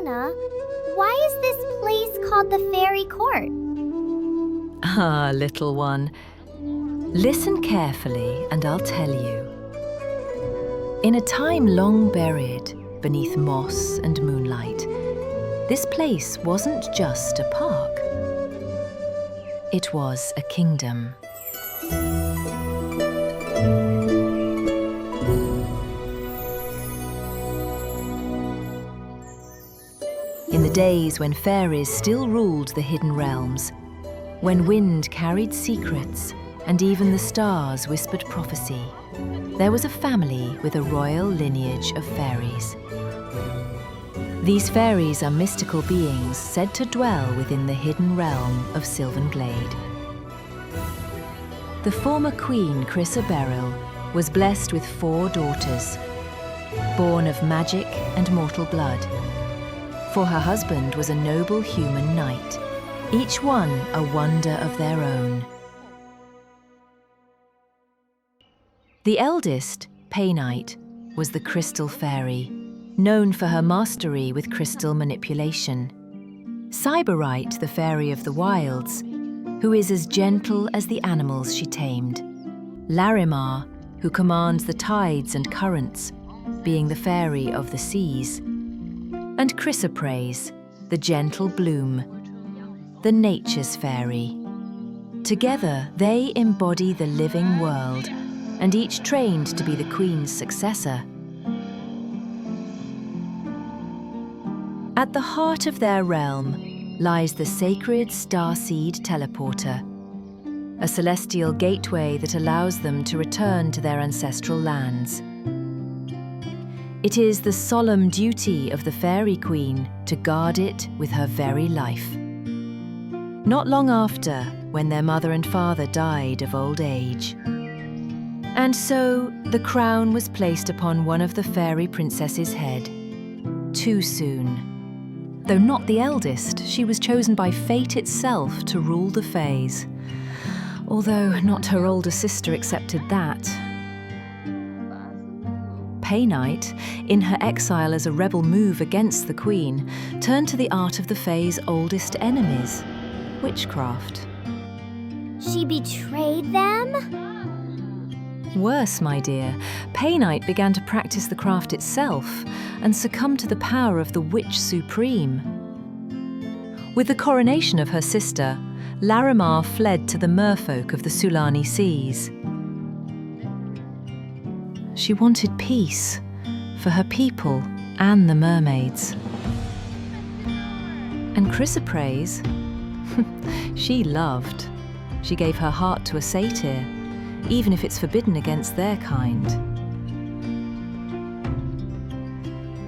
Fiona, why is this place called the Fairy Court? Ah, little one. Listen carefully and I'll tell you. In a time long buried beneath moss and moonlight, this place wasn't just a park. It was a kingdom. In the days when fairies still ruled the hidden realms, when wind carried secrets and even the stars whispered prophecy, there was a family with a royal lineage of fairies. These fairies are mystical beings said to dwell within the hidden realm of Sylvan Glade. The former queen, Crissa Beryl, was blessed with 4 daughters, born of magic and mortal blood. For her husband was a noble human knight, each one a wonder of their own. The eldest, Paynite, was the crystal fairy, known for her mastery with crystal manipulation. Cyberite, the fairy of the wilds, who is as gentle as the animals she tamed. Larimar, who commands the tides and currents, being the fairy of the seas. And Chrysoprase, the gentle bloom, the nature's fairy. Together, they embody the living world, and each trained to be the queen's successor. At the heart of their realm lies the sacred starseed teleporter, a celestial gateway that allows them to return to their ancestral lands. It is the solemn duty of the Fairy Queen to guard it with her very life. Not long after, when their mother and father died of old age. And so, the crown was placed upon one of the fairy princesses' head. Too soon. Though not the eldest, she was chosen by fate itself to rule the Fays. Although not her older sister accepted that. Paynite, in her exile as a rebel move against the Queen, turned to the art of the Fays' oldest enemies, witchcraft. She betrayed them? Worse, my dear, Paynite began to practice the craft itself and succumb to the power of the Witch Supreme. With the coronation of her sister, Larimar fled to the merfolk of the Sulani Seas. She wanted peace for her people and the mermaids. And Chrysoprase, she loved. She gave her heart to a satyr, even if it's forbidden against their kind.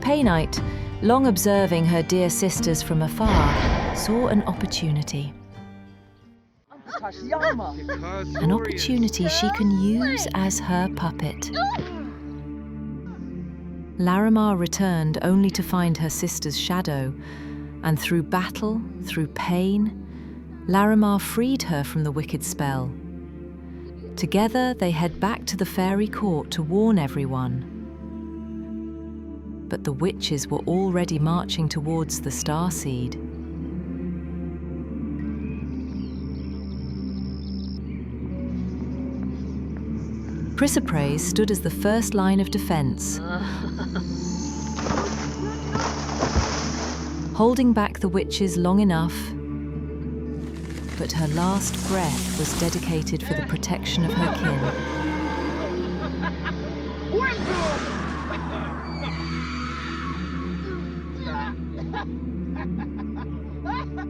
Paynite, long observing her dear sisters from afar, saw an opportunity. An opportunity she can use as her puppet. Larimar returned only to find her sister's shadow, and through battle, through pain, Larimar freed her from the wicked spell. Together they head back to the fairy court to warn everyone. But the witches were already marching towards the starseed. Chrysoprase stood as the first line of defense, holding back the witches long enough, but her last breath was dedicated for the protection of her kin.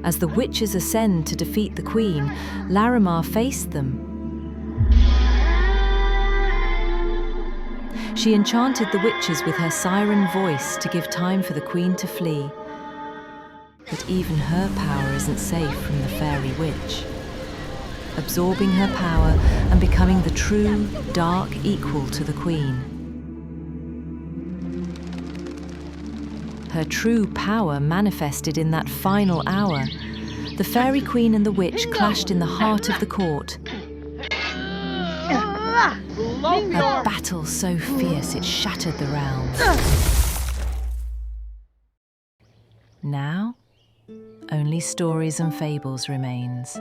As the witches ascend to defeat the queen, Larimar faced them. She enchanted the witches with her siren voice to give time for the queen to flee. But even her power isn't safe from the fairy witch. Absorbing her power and becoming the true, dark equal to the queen. Her true power manifested in that final hour. The fairy queen and the witch clashed in the heart of the court. A battle so fierce it shattered the realms. Now, only stories and fables remains.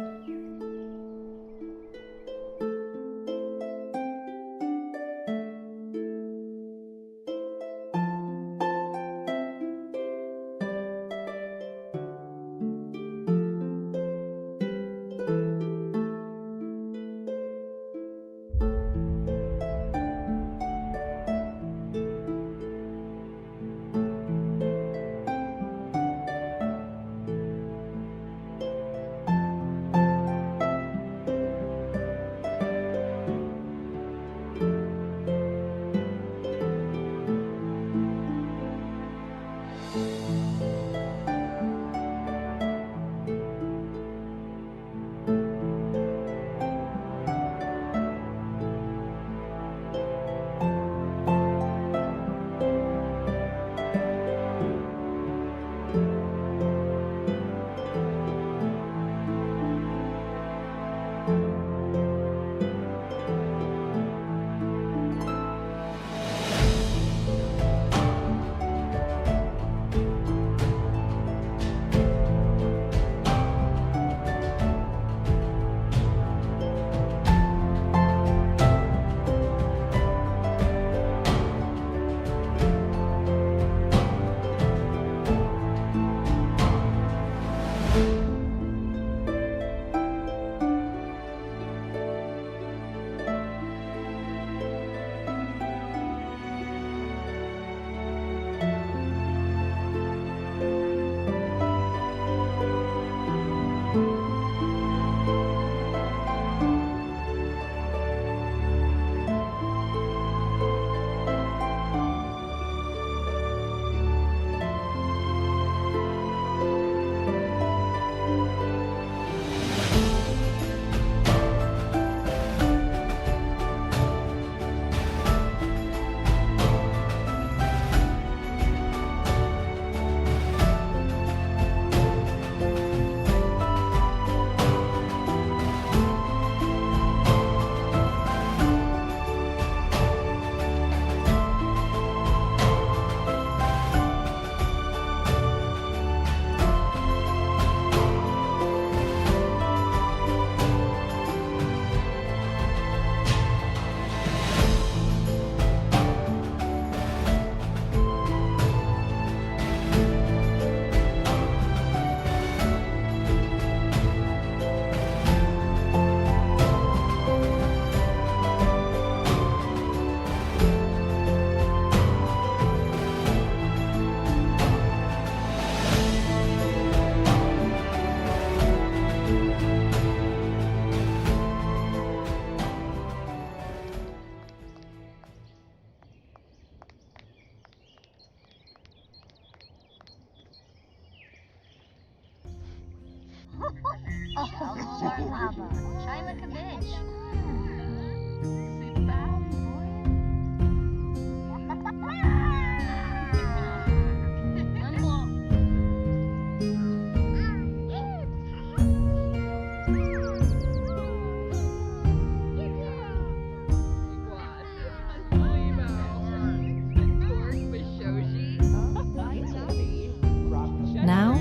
Now,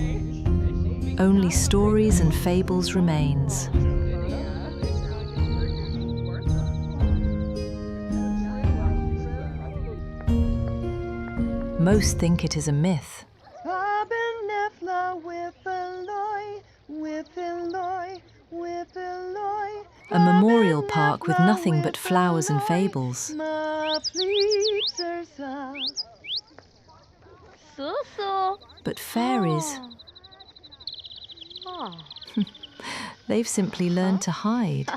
only stories and fables remains. Most think it is a myth. A memorial park with nothing but flowers and fables. But fairies, they've simply learned to hide.